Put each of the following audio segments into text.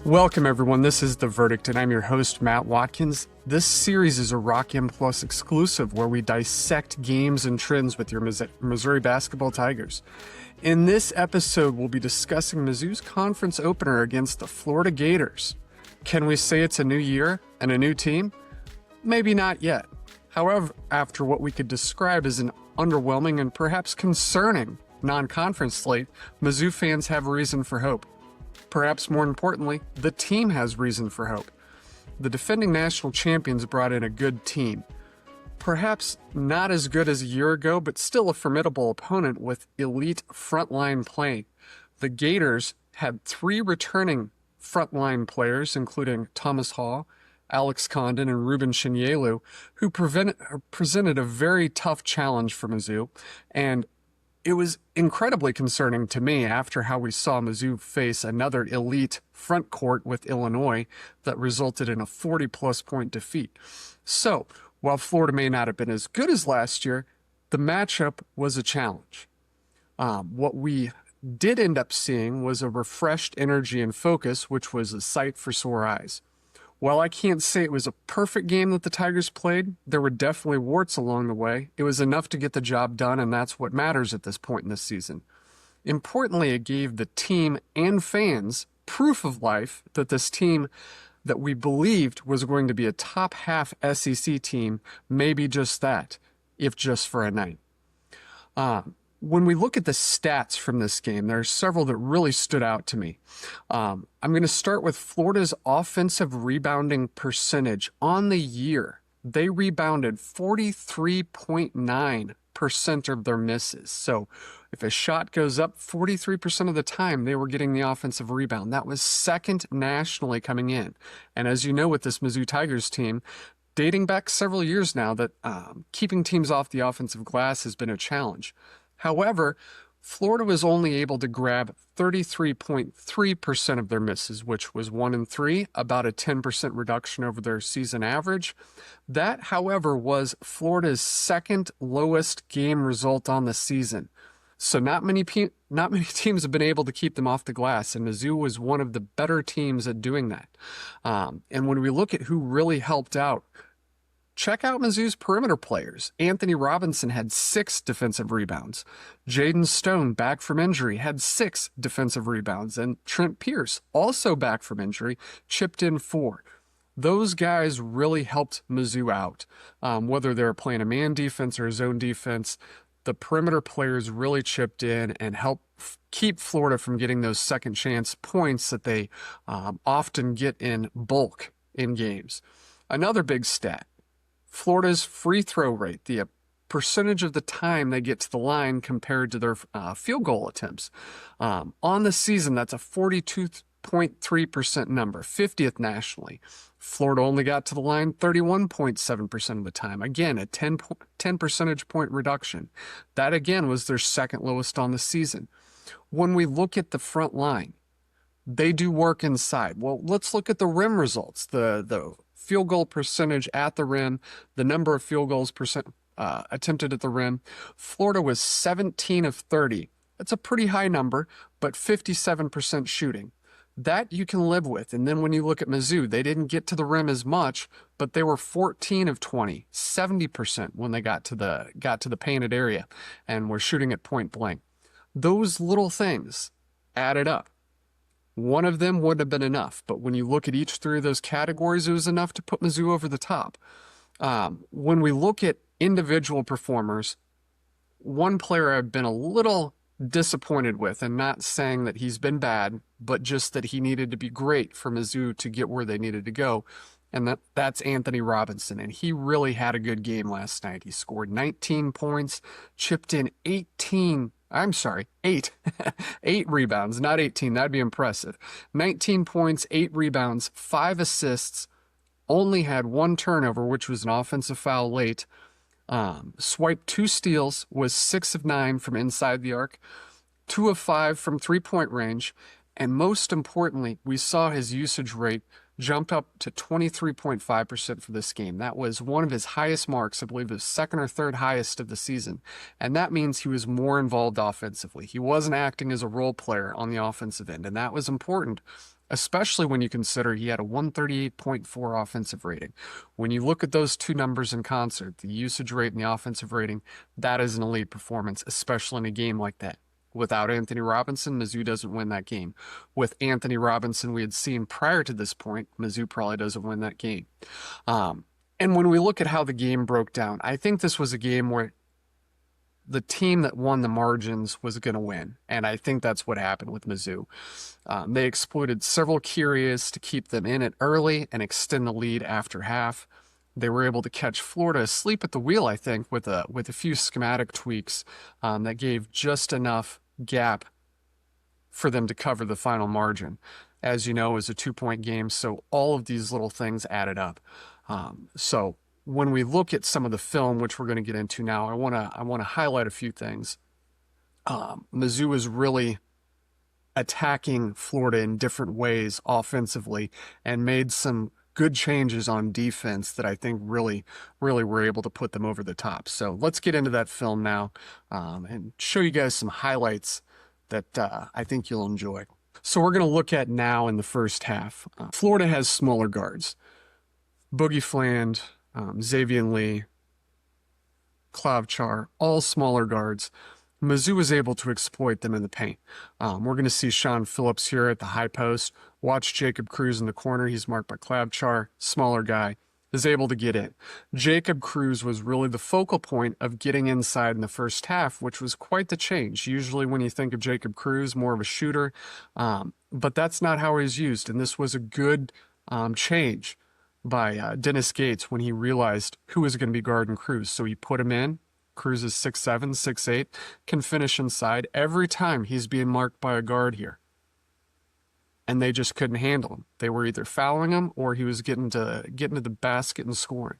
Welcome everyone, this is The Verdict and I'm your host Matt Watkins. This series is a Rock M Plus exclusive where we dissect games and trends with your Missouri Basketball Tigers. In this episode, we'll be discussing Mizzou's conference opener against the Florida Gators. Can we say it's a new year and a new team? Maybe not yet. However, after what we could describe as an underwhelming and perhaps concerning non-conference slate, Mizzou fans have reason for hope. Perhaps more importantly, the team has reason for hope. The defending national champions brought in a good team. Perhaps not as good as a year ago, but still a formidable opponent with elite frontline play. The Gators had 3 returning frontline players, including Thomas Hall, Alex Condon, and Ruben Shinyelu, who presented a very tough challenge for Mizzou, and it was incredibly concerning to me after how we saw Mizzou face another elite front court with Illinois that resulted in a 40-plus point defeat. So, while Florida may not have been as good as last year, the matchup was a challenge. What we did end up seeing was a refreshed energy and focus, which was a sight for sore eyes. While I can't say it was a perfect game that the Tigers played, there were definitely warts along the way. It was enough to get the job done, and that's what matters at this point in this season. Importantly, it gave the team and fans proof of life that this team that we believed was going to be a top half SEC team may be just that, if just for a night. When we look at the stats from this game, there are several that really stood out to me. I'm going to start with Florida's offensive rebounding percentage on the year. They rebounded 43.9% of their misses. So if a shot goes up 43% of the time, they were getting the offensive rebound. That was second nationally coming in. And as you know, with this Mizzou Tigers team, dating back several years now, that keeping teams off the offensive glass has been a challenge. However, Florida was only able to grab 33.3% of their misses, which was 1 in 3, about a 10% reduction over their season average. That, however, was Florida's second lowest game result on the season. So not many teams have been able to keep them off the glass, and Mizzou was one of the better teams at doing that. And when we look at who really helped out, check out Mizzou's perimeter players. Anthony Robinson had 6 defensive rebounds. Jaden Stone, back from injury, had 6 defensive rebounds. And Trent Pierce, also back from injury, chipped in 4. Those guys really helped Mizzou out. Whether they were playing a man defense or a zone defense, the perimeter players really chipped in and helped keep Florida from getting those second chance points that they often get in bulk in games. Another big stat: Florida's free throw rate, the percentage of the time they get to the line compared to their field goal attempts. On the season, that's a 42.3% number, 50th nationally. Florida only got to the line 31.7% of the time. Again, a 10 percentage point reduction. That, again, was their second lowest on the season. When we look at the front line, they do work inside. Well, let's look at the rim results. The field goal percentage at the rim, the number of field goals attempted at the rim. Florida was 17 of 30. That's a pretty high number, but 57% shooting. That you can live with. And then when you look at Mizzou, they didn't get to the rim as much, but they were 14 of 20, 70% when they got to the painted area and were shooting at point blank. Those little things added up. One of them wouldn't have been enough, but when you look at each 3 of those categories, it was enough to put Mizzou over the top. When we look at individual performers, one player I've been a little disappointed with, and not saying that he's been bad, but just that he needed to be great for Mizzou to get where they needed to go, and that's Anthony Robinson, and he really had a good game last night. He scored 19 points, chipped in 8 rebounds, not 18. That'd be impressive. 19 points, 8 rebounds, 5 assists, only had 1 turnover, which was an offensive foul late. Swiped 2 steals, was 6 of 9 from inside the arc, 2 of 5 from 3-point range, and most importantly, we saw his usage rate jump up to 23.5% for this game. That was one of his highest marks. I believe it was second or third highest of the season. And that means he was more involved offensively. He wasn't acting as a role player on the offensive end, and that was important. especially when you consider he had a 138.4 offensive rating. When you look at those two numbers in concert, the usage rate and the offensive rating, that is an elite performance, especially in a game like that. Without Anthony Robinson, Mizzou doesn't win that game. With Anthony Robinson, we had seen prior to this point, Mizzou probably doesn't win that game. And when we look at how the game broke down, I think this was a game where the team that won the margins was going to win. And I think that's what happened with Mizzou. They exploited several key areas to keep them in it early and extend the lead after half. They were able to catch Florida asleep at the wheel, I think, with a few schematic tweaks that gave just enough gap for them to cover the final margin. As you know, it was a 2-point game, so all of these little things added up. So when we look at some of the film, which we're going to get into now, I want to highlight a few things. Mizzou is really attacking Florida in different ways offensively and made some good changes on defense that I think really were able to put them over the top. So let's get into that film now and show you guys some highlights that I think you'll enjoy. So we're going to look at now in the first half. Florida has smaller guards. Boogie Fland, Xavier Lee, Klavchar, all smaller guards. Mizzou was able to exploit them in the paint. We're going to see Sean Phillips here at the high post. Watch Jacob Cruz in the corner. He's marked by Klavchar, smaller guy, is able to get in. Jacob Cruz was really the focal point of getting inside in the first half, which was quite the change. Usually when you think of Jacob Cruz, more of a shooter, but that's not how he's used. And this was a good change by Dennis Gates when he realized who was going to be guarding Cruz. So he put him in. Cruz is 6'7", 6'8", can finish inside every time he's being marked by a guard here. And they just couldn't handle him. They were either fouling him or he was getting to the basket and scoring.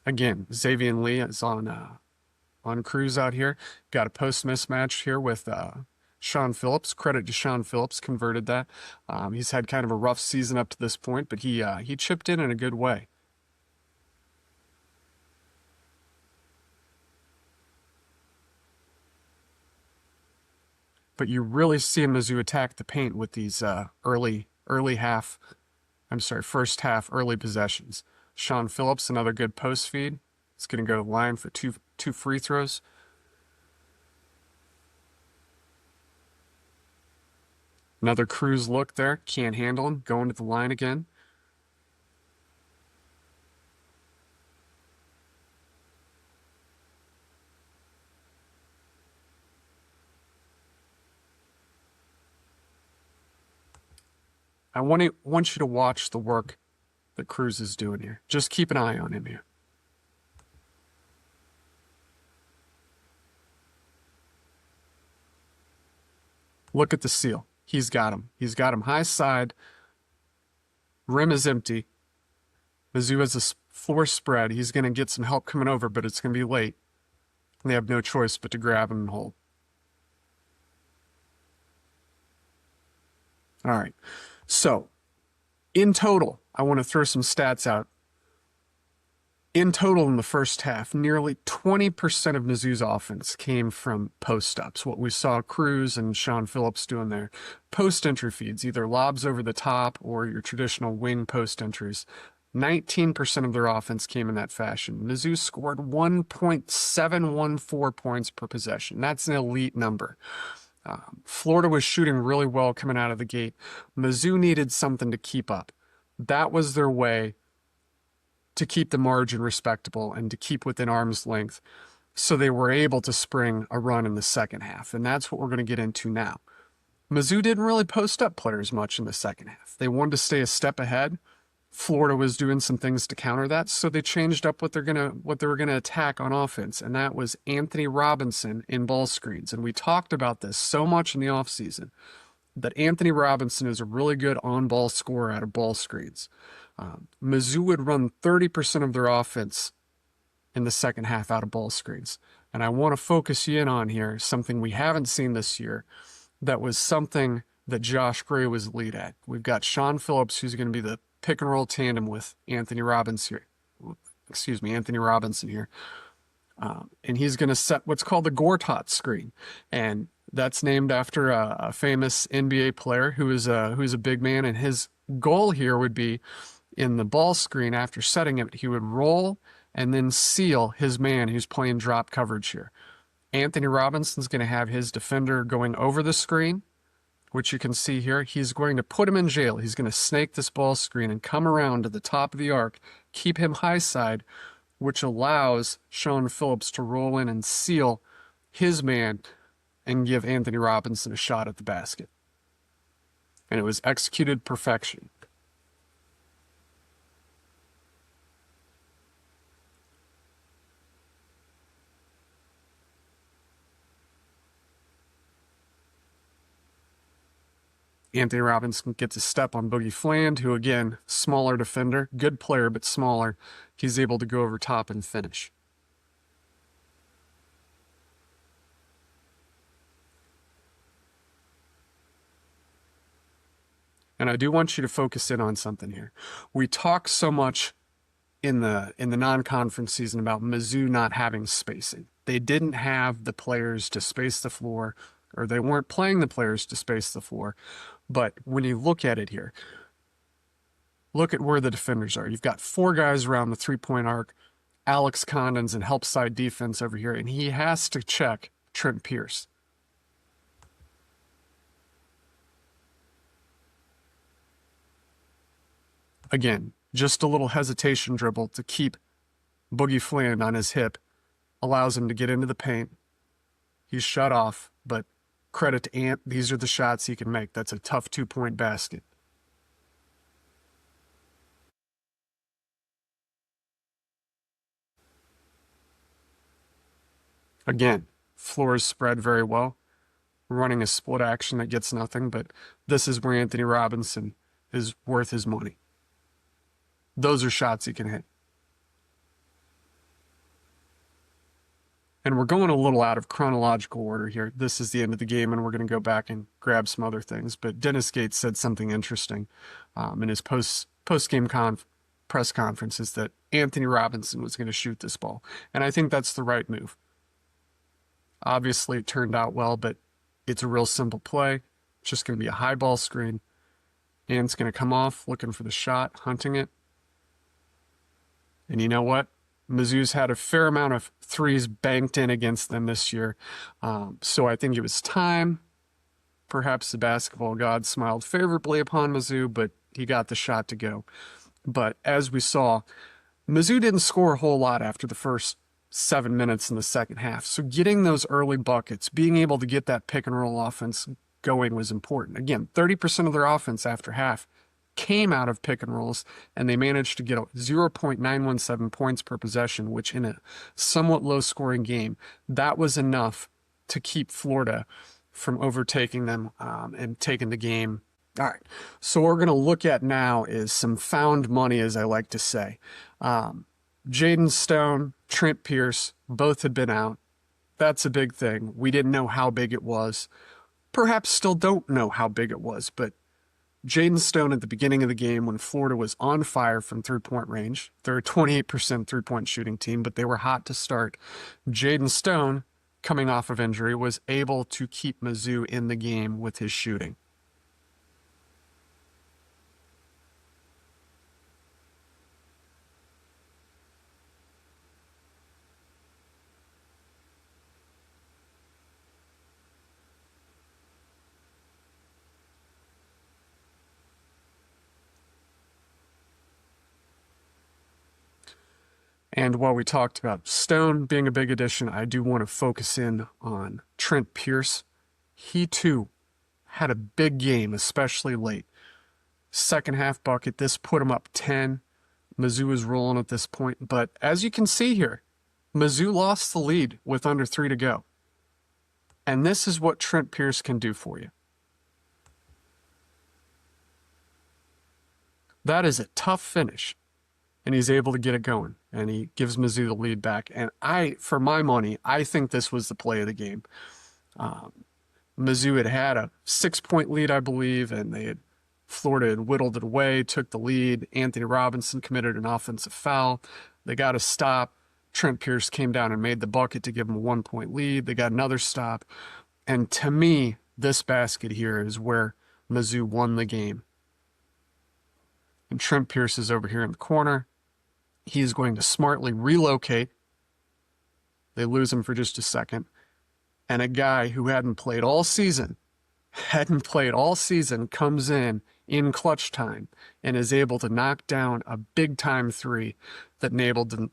Again, Xavier Lee is on Cruz out here. Got a post mismatch here with Sean Phillips. Credit to Sean Phillips, converted that. He's had kind of a rough season up to this point, but he chipped in a good way. But you really see Mizzou attack the paint with these first half early possessions. Sean Phillips, another good post feed. He's going to go to the line for two free throws. Another Cruz look there. Can't handle him. Going to the line again. I want you to watch the work that Cruz is doing here. Just keep an eye on him here. Look at the seal. He's got him. He's got him high side. Rim is empty. Mizzou has a floor spread. He's going to get some help coming over, but it's going to be late. And they have no choice but to grab him and hold. All right. So, in total, I want to throw some stats out. In total, in the first half, nearly 20% of Mizzou's offense came from post-ups, what we saw Cruz and Sean Phillips doing there. Post-entry feeds, either lobs over the top or your traditional wing post-entries. 19% of their offense came in that fashion. Mizzou scored 1.714 points per possession. That's an elite number. Florida was shooting really well coming out of the gate. Mizzou needed something to keep up. That was their way to keep the margin respectable and to keep within arm's length. So they were able to spring a run in the second half. And that's what we're going to get into now. Mizzou didn't really post up players much in the second half. They wanted to stay a step ahead. Florida was doing some things to counter that, so they changed up what they were gonna attack on offense, and that was Anthony Robinson in ball screens. And we talked about this so much in the offseason, that Anthony Robinson is a really good on-ball scorer out of ball screens. Mizzou would run 30% of their offense in the second half out of ball screens. And I want to focus you in on here something we haven't seen this year that was something that Josh Gray was lead at. We've got Sean Phillips, who's going to be the pick and roll tandem with Anthony Robinson here. And he's going to set what's called the Gortat screen. And that's named after a famous NBA player who's a big man. And his goal here would be in the ball screen after setting it, he would roll and then seal his man who's playing drop coverage here. Anthony Robinson's going to have his defender going over the screen, which you can see here. He's going to put him in jail. He's going to snake this ball screen and come around to the top of the arc, keep him high side, which allows Sean Phillips to roll in and seal his man and give Anthony Robinson a shot at the basket. And it was executed perfection. Anthony Robinson gets a step on Boogie Fland, who, again, smaller defender, good player, but smaller. He's able to go over top and finish. And I do want you to focus in on something here. We talk so much in the non-conference season about Mizzou not having spacing. They didn't have the players to space the floor, or they weren't playing the players to space the floor. But when you look at it here, look at where the defenders are. You've got 4 guys around the three-point arc. Alex Condon's in help side defense over here, and he has to check Trent Pierce. Again, just a little hesitation dribble to keep Boogie Fland on his hip allows him to get into the paint. He's shut off, but credit to Ant, these are the shots he can make. That's a tough 2-point basket. Again, floors spread very well. Running a split action that gets nothing, but this is where Anthony Robinson is worth his money. Those are shots he can hit. And we're going a little out of chronological order here. This is the end of the game, and we're going to go back and grab some other things. But Dennis Gates said something interesting in his post-game press conference, is that Anthony Robinson was going to shoot this ball. And I think that's the right move. Obviously, it turned out well, but it's a real simple play. It's just going to be a high ball screen. Ant's going to come off, looking for the shot, hunting it. And you know what? Mizzou's had a fair amount of threes banked in against them this year. So I think it was time. Perhaps the basketball god smiled favorably upon Mizzou, but he got the shot to go. But as we saw, Mizzou didn't score a whole lot after the first 7 minutes in the second half. So getting those early buckets, being able to get that pick and roll offense going was important. Again, 30% of their offense after half came out of pick and rolls, and they managed to get 0.917 points per possession, which in a somewhat low-scoring game, that was enough to keep Florida from overtaking them and taking the game. All right, so what we're going to look at now is some found money, as I like to say. Jaden Stone, Trent Pierce, both had been out. That's a big thing. We didn't know how big it was. Perhaps still don't know how big it was, but Jaden Stone at the beginning of the game when Florida was on fire from three-point range. They're a 28% three-point shooting team, but they were hot to start. Jaden Stone, coming off of injury, was able to keep Mizzou in the game with his shooting. And while we talked about Stone being a big addition, I do want to focus in on Trent Pierce. He, too, had a big game, especially late. Second half bucket, this put him up 10. Mizzou was rolling at this point. But as you can see here, Mizzou lost the lead with under 3 to go. And this is what Trent Pierce can do for you. That is a tough finish. And he's able to get it going, and he gives Mizzou the lead back. And for my money, I think this was the play of the game. Mizzou had a 6-point lead, I believe, and Florida had whittled it away, took the lead. Anthony Robinson committed an offensive foul. They got a stop. Trent Pierce came down and made the bucket to give them a 1-point lead. They got another stop. And to me, this basket here is where Mizzou won the game. And Trent Pierce is over here in the corner. He is going to smartly relocate. They lose him for just a second. And a guy who hadn't played all season, comes in clutch time and is able to knock down a big-time three that enabled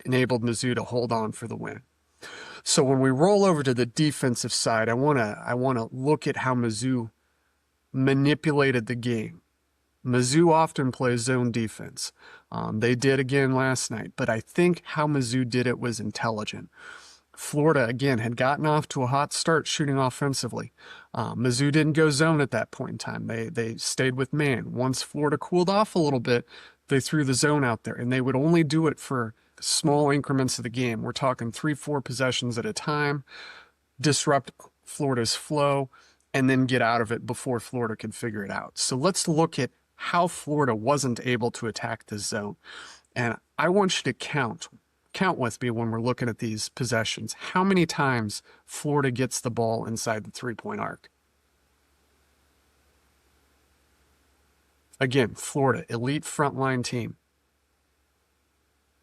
Mizzou to hold on for the win. So when we roll over to the defensive side, I want to look at how Mizzou manipulated the game. Mizzou often plays zone defense. They did again last night, but I think how Mizzou did it was intelligent. Florida, again, had gotten off to a hot start shooting offensively. Mizzou didn't go zone at that point in time. They stayed with man. Once Florida cooled off a little bit, they threw the zone out there, and they would only do it for small increments of the game. We're talking 3-4 possessions at a time, disrupt Florida's flow, and then get out of it before Florida could figure it out. So let's look at how Florida wasn't able to attack this zone. And I want you to count with me when we're looking at these possessions, how many times Florida gets the ball inside the three-point arc. Again, Florida, elite frontline team.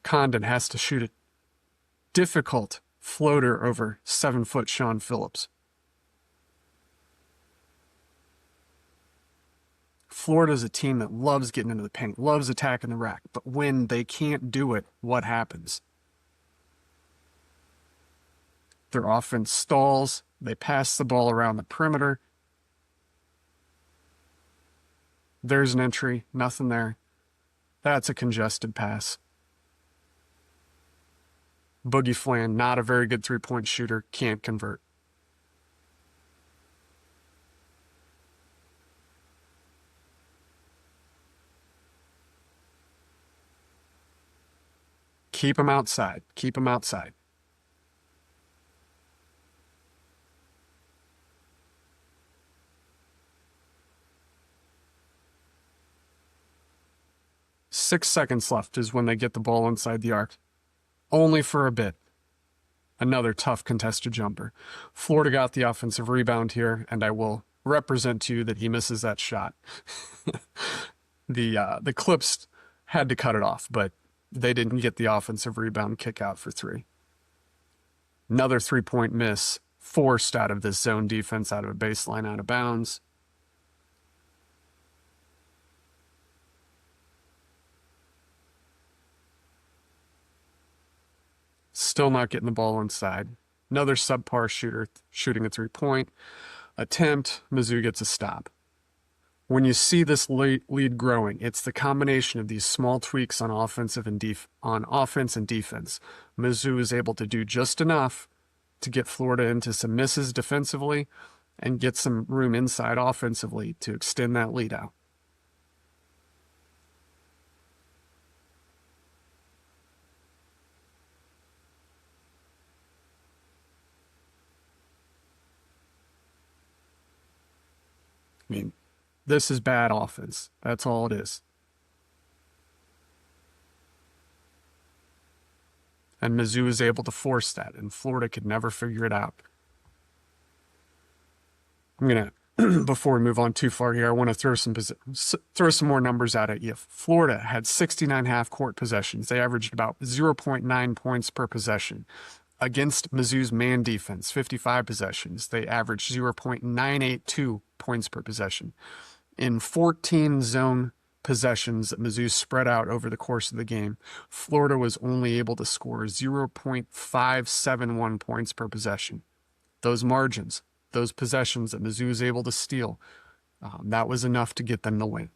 Condon has to shoot a difficult floater over 7-foot Sean Phillips. Florida's a team that loves getting into the paint, loves attacking the rack, but when they can't do it, what happens? Their offense stalls. They pass the ball around the perimeter. There's an entry. Nothing there. That's a congested pass. Boogie Flan, not a very good three-point shooter, can't convert. Keep him outside. Keep him outside. Six seconds left is when they get the ball inside the arc. Only for a bit. Another tough contested jumper. Florida got the offensive rebound here, and I will represent to you that he misses that shot. The Clips had to cut it off, but they didn't get the offensive rebound kick out for three. Another three-point miss, forced out of this zone defense, out of a baseline, out of bounds. Still not getting the ball inside. Another subpar shooter shooting a three-point attempt. Mizzou gets a stop. When you see this lead growing, it's the combination of these small tweaks on offense and defense. Mizzou is able to do just enough to get Florida into some misses defensively and get some room inside offensively to extend that lead out. I mean, this is bad offense. That's all it is. And Mizzou is able to force that, and Florida could never figure it out. I'm going to, before we move on too far here, I want to throw some more numbers out at you. Florida had 69 half-court possessions. They averaged about 0.9 points per possession. Against Mizzou's man defense, 55 possessions, they averaged 0.982 points per possession. In 14 zone possessions that Mizzou spread out over the course of the game, Florida was only able to score 0.571 points per possession. Those margins, those possessions that Mizzou was able to steal, that was enough to get them the win.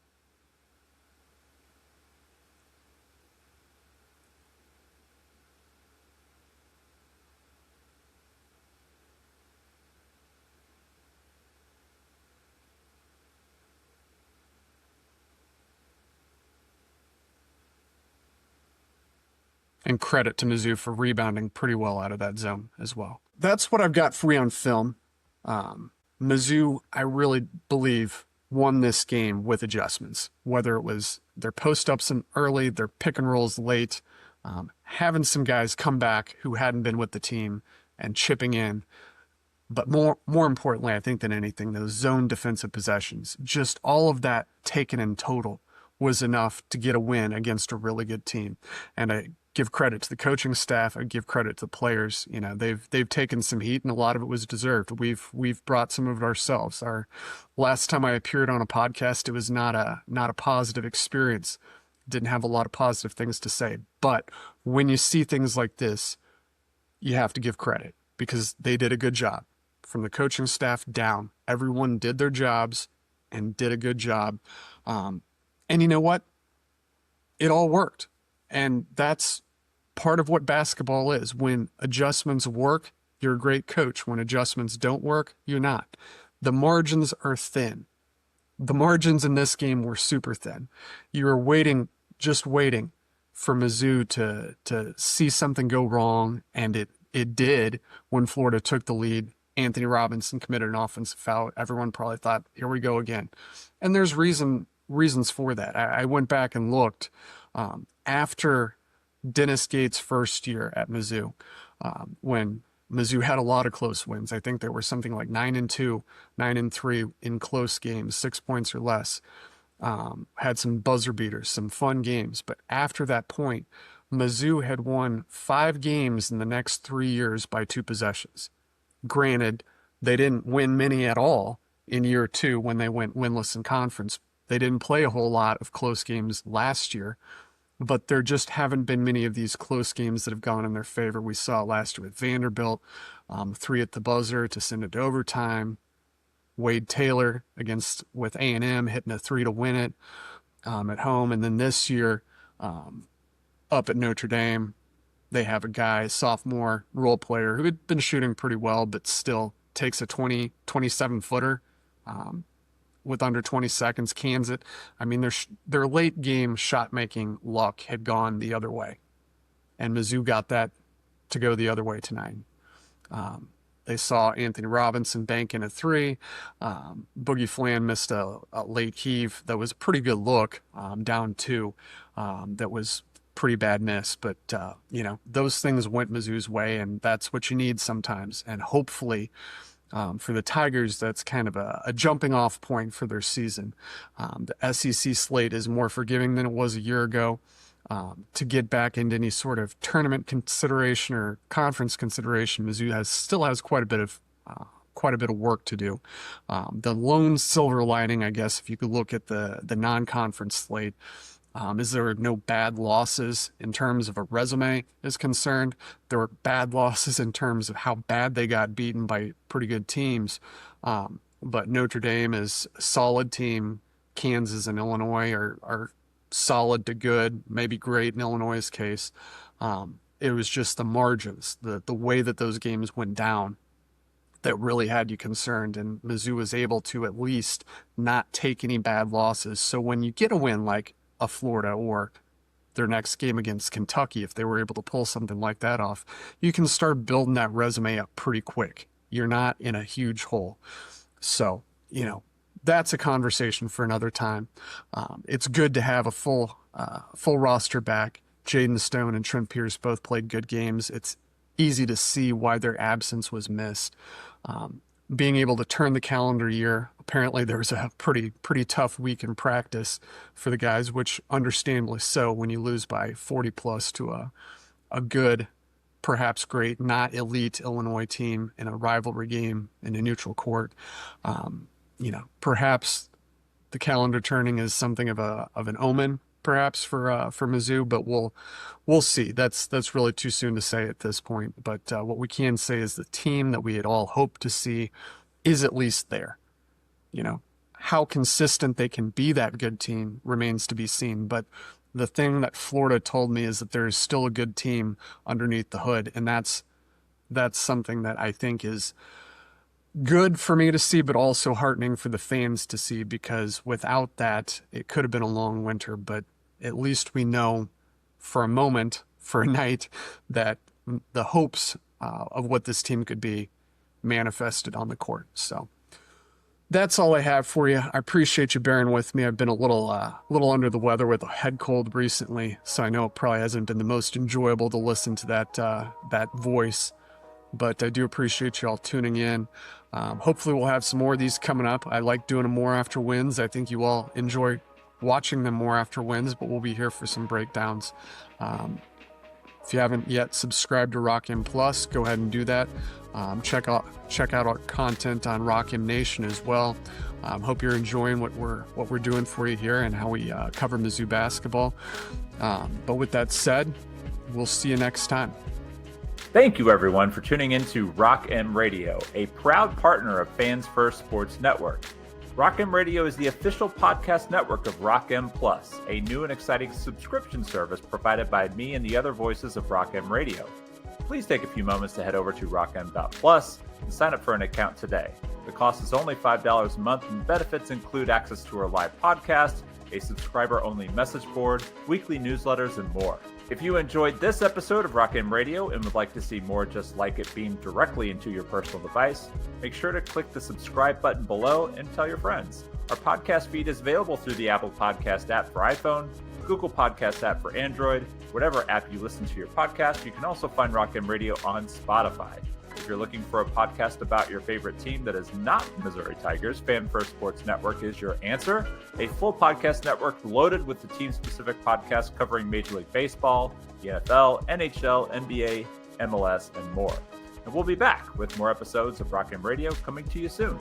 And credit to Mizzou for rebounding pretty well out of that zone as well. That's what I've got for you on film. Mizzou, I really believe, won this game with adjustments, whether it was their post-ups early, their pick and rolls late, Having some guys come back who hadn't been with the team and chipping in. But more importantly, I think than anything, those zone defensive possessions, just all of that taken in total was enough to get a win against a really good team. And I give credit to the coaching staff. I give credit to the players. You know, they've taken some heat, and a lot of it was deserved. We've brought some of it ourselves. Our last time I appeared on a podcast, it was not a positive experience. Didn't have a lot of positive things to say. But when you see things like this, you have to give credit because they did a good job. From the coaching staff down, everyone did their jobs and did a good job. And you know what? It all worked. And that's part of what basketball is. When adjustments work, you're a great coach. When adjustments don't work, you're not. The margins are thin. The margins in this game were super thin. You were just waiting for Mizzou to see something go wrong, and it did when Florida took the lead. Anthony Robinson committed an offensive foul. Everyone probably thought, here we go again. And there's reasons for that. I went back and looked after Dennis Gates' first year at Mizzou, when Mizzou had a lot of close wins. I think there were something like 9-2, 9-3 in close games, 6 points or less. Had some buzzer beaters, some fun games. But after that point, Mizzou had won 5 games in the next 3 years by 2 possessions. Granted, they didn't win many at all in year 2 when they went winless in conference. They didn't play a whole lot of close games last year, but there just haven't been many of these close games that have gone in their favor. We saw last year with Vanderbilt, 3 at the buzzer to send it to overtime. Wade Taylor with A&M hitting a 3 to win it at home. And then this year up at Notre Dame, they have a guy, sophomore role player, who had been shooting pretty well, but still takes a 27-footer with under 20 seconds, cans it. I mean, their late game shot-making luck had gone the other way, and Mizzou got that to go the other way tonight. They saw Anthony Robinson bank in a 3. Boogie Flan missed a late heave that was a pretty good look, down 2, that was pretty bad miss, but those things went Mizzou's way, and that's what you need sometimes. And hopefully for the Tigers, that's kind of a jumping off point for their season. The SEC slate is more forgiving than it was a year ago. To get back into any sort of tournament consideration or conference consideration, Mizzou still has quite a bit of work to do. The lone silver lining, I guess, if you could look at the non-conference slate, is there are no bad losses in terms of a resume is concerned. There were bad losses in terms of how bad they got beaten by pretty good teams. But Notre Dame is a solid team. Kansas and Illinois are solid to good, maybe great in Illinois' case. It was just the margins, the way that those games went down that really had you concerned, and Mizzou was able to at least not take any bad losses. So when you get a win like a Florida or their next game against Kentucky, if they were able to pull something like that off, you can start building that resume up pretty quick. You're not in a huge hole. So, that's a conversation for another time. It's good to have a full roster back. Jaden Stone and Trent Pierce both played good games. It's easy to see why their absence was missed. Being able to turn the calendar year, apparently there was a pretty tough week in practice for the guys, which understandably so when you lose by 40 plus to a good, perhaps great, not elite Illinois team in a rivalry game in a neutral court. Perhaps the calendar turning is something of an omen, perhaps for Mizzou, but we'll see. That's really too soon to say at this point. But what we can say is the team that we had all hoped to see is at least there. How consistent they can be that good team remains to be seen. But the thing that Florida told me is that there is still a good team underneath the hood, and that's something that I think is good for me to see, but also heartening for the fans to see, because without that, it could have been a long winter. But at least we know for a moment, for a night, that the hopes of what this team could be manifested on the court. So That's all I have for you. I appreciate you bearing with me. I've been a little under the weather with a head cold recently, so I know it probably hasn't been the most enjoyable to listen to that voice. But I do appreciate you all tuning in. Hopefully we'll have some more of these coming up. I like doing them more after wins. I think you all enjoy watching them more after wins, but we'll be here for some breakdowns. If you haven't yet subscribed to Rock M Plus, go ahead and do that. Check out our content on Rock M Nation as well. Hope you're enjoying what we're doing for you here and how we cover Mizzou basketball. But with that said, we'll see you next time. Thank you, everyone, for tuning in to Rock M Radio, a proud partner of Fans First Sports Network. Rock M Radio is the official podcast network of Rock M Plus, a new and exciting subscription service provided by me and the other voices of Rock M Radio. Please take a few moments to head over to rockm.plus and sign up for an account today. The cost is only $5 a month, and benefits include access to our live podcast, a subscriber-only message board, weekly newsletters, and more. If you enjoyed this episode of Rock M Radio and would like to see more just like it beamed directly into your personal device, make sure to click the subscribe button below and tell your friends. Our podcast feed is available through the Apple Podcast app for iPhone, Google Podcast app for Android, whatever app you listen to your podcast. You can also find Rock M Radio on Spotify. If you're looking for a podcast about your favorite team that is not the Missouri Tigers, Fan First Sports Network is your answer. A full podcast network loaded with the team-specific podcasts covering Major League Baseball, the NFL, NHL, NBA, MLS, and more. And we'll be back with more episodes of Rock M Radio coming to you soon.